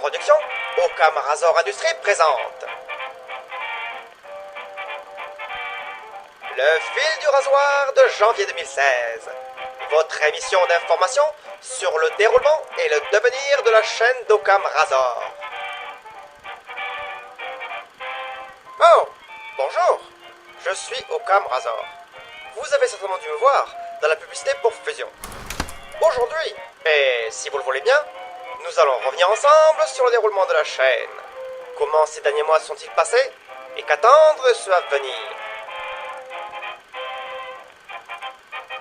production, Occam Razor Industries présente Le fil du rasoir de janvier 2016. Votre émission d'information sur le déroulement et le devenir de la chaîne d'Occam Razor. Oh, bonjour, je suis Occam Razor. Vous avez certainement dû me voir dans la publicité pour Fusion. Aujourd'hui, et si vous le voulez bien, nous allons revenir ensemble sur le déroulement de la chaîne. Comment ces derniers mois sont-ils passés et qu'attendre de ceux à venir.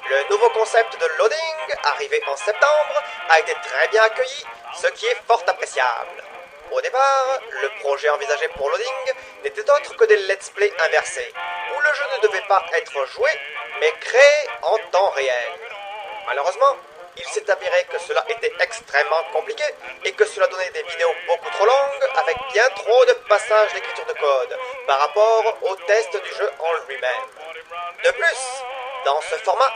Le nouveau concept de loading, arrivé en septembre, a été très bien accueilli, ce qui est fort appréciable. Au départ, le projet envisagé pour loading n'était autre que des let's play inversés, où le jeu ne devait pas être joué, mais créé en temps réel. Malheureusement, il s'est avéré que cela était extrêmement compliqué et que cela donnait des vidéos beaucoup trop longues avec bien trop de passages d'écriture de code par rapport au test du jeu en lui-même. De plus, dans ce format,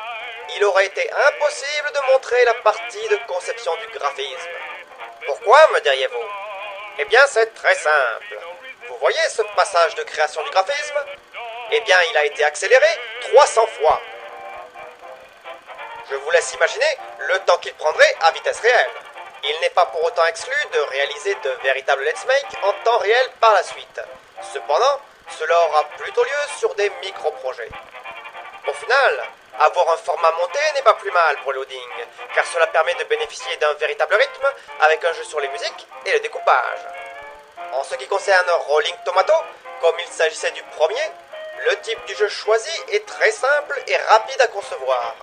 il aurait été impossible de montrer la partie de conception du graphisme. Pourquoi, me diriez-vous? Eh bien, c'est très simple. Vous voyez ce passage de création du graphisme? Eh bien, il a été accéléré 300 fois. Je vous laisse imaginer le temps qu'il prendrait à vitesse réelle. Il n'est pas pour autant exclu de réaliser de véritables let's make en temps réel par la suite. Cependant, cela aura plutôt lieu sur des micro-projets. Au final, avoir un format monté n'est pas plus mal pour le loading, car cela permet de bénéficier d'un véritable rythme avec un jeu sur les musiques et le découpage. En ce qui concerne Rolling Tomato, comme il s'agissait du premier, le type du jeu choisi est très simple et rapide à concevoir.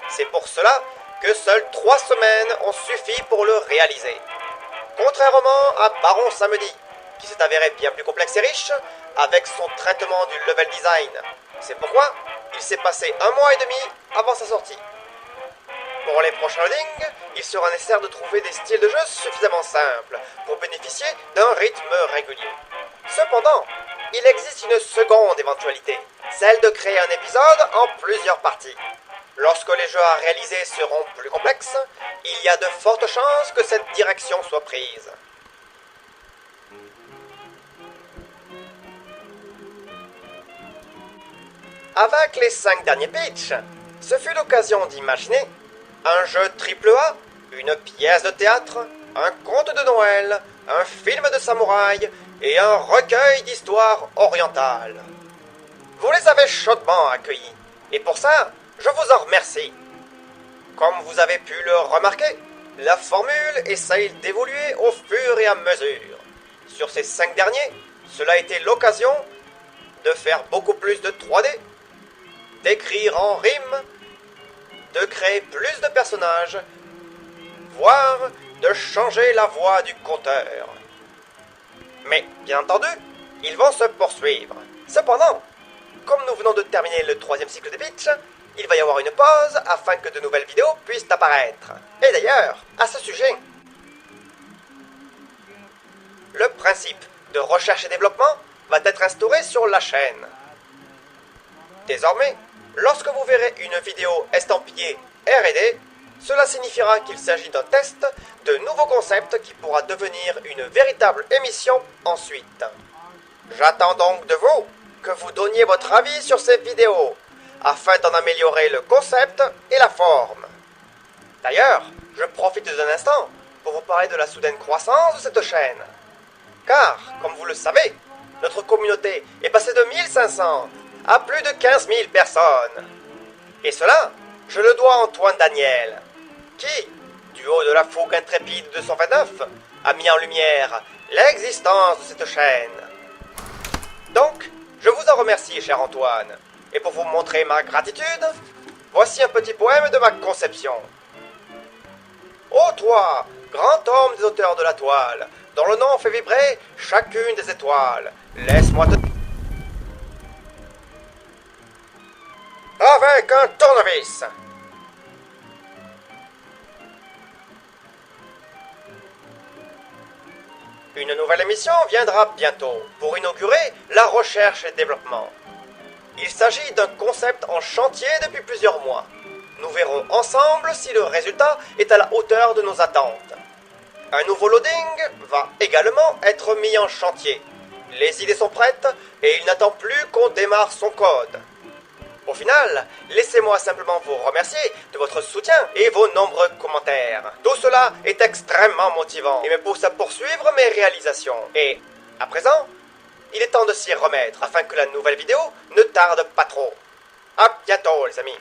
C'est pour cela que seules 3 semaines ont suffi pour le réaliser. Contrairement à Baron Samedi, qui s'est avéré bien plus complexe et riche, avec son traitement du level design. C'est pourquoi il s'est passé 1 mois et demi avant sa sortie. Pour les prochains loadings, il sera nécessaire de trouver des styles de jeu suffisamment simples pour bénéficier d'un rythme régulier. Cependant, il existe une seconde éventualité, celle de créer un épisode en plusieurs parties. Lorsque les jeux à réaliser seront plus complexes, il y a de fortes chances que cette direction soit prise. Avec les 5 derniers pitchs, ce fut l'occasion d'imaginer un jeu AAA, une pièce de théâtre, un conte de Noël, un film de samouraï et un recueil d'histoires orientales. Vous les avez chaudement accueillis, et pour ça, je vous en remercie. Comme vous avez pu le remarquer, la formule essaye d'évoluer au fur et à mesure. Sur ces 5 derniers, cela a été l'occasion de faire beaucoup plus de 3D, d'écrire en rime, de créer plus de personnages, voire de changer la voix du conteur. Mais, bien entendu, ils vont se poursuivre. Cependant, comme nous venons de terminer le 3e cycle de pitch, il va y avoir une pause afin que de nouvelles vidéos puissent apparaître. Et d'ailleurs, à ce sujet, le principe de recherche et développement va être instauré sur la chaîne. Désormais, lorsque vous verrez une vidéo estampillée R&D, cela signifiera qu'il s'agit d'un test de nouveaux concepts qui pourra devenir une véritable émission ensuite. J'attends donc de vous que vous donniez votre avis sur ces vidéos, afin d'en améliorer le concept et la forme. D'ailleurs, je profite d'un instant pour vous parler de la soudaine croissance de cette chaîne. Car, comme vous le savez, notre communauté est passée de 1500 à plus de 15 000 personnes. Et cela, je le dois à Antoine Daniel, qui, du haut de la fougue intrépide de 229, a mis en lumière l'existence de cette chaîne. Donc, je vous en remercie, cher Antoine. Et pour vous montrer ma gratitude, voici un petit poème de ma conception. Ô toi, grand homme des auteurs de la toile, dont le nom fait vibrer chacune des étoiles, laisse-moi te... Avec un tournevis. Une nouvelle émission viendra bientôt pour inaugurer la recherche et développement. Il s'agit d'un concept en chantier depuis plusieurs mois. Nous verrons ensemble si le résultat est à la hauteur de nos attentes. Un nouveau loading va également être mis en chantier. Les idées sont prêtes et il n'attend plus qu'on démarre son code. Au final, laissez-moi simplement vous remercier de votre soutien et vos nombreux commentaires. Tout cela est extrêmement motivant et me pousse à poursuivre mes réalisations. Et, à présent, il est temps de s'y remettre afin que la nouvelle vidéo ne tarde pas trop. À bientôt les amis.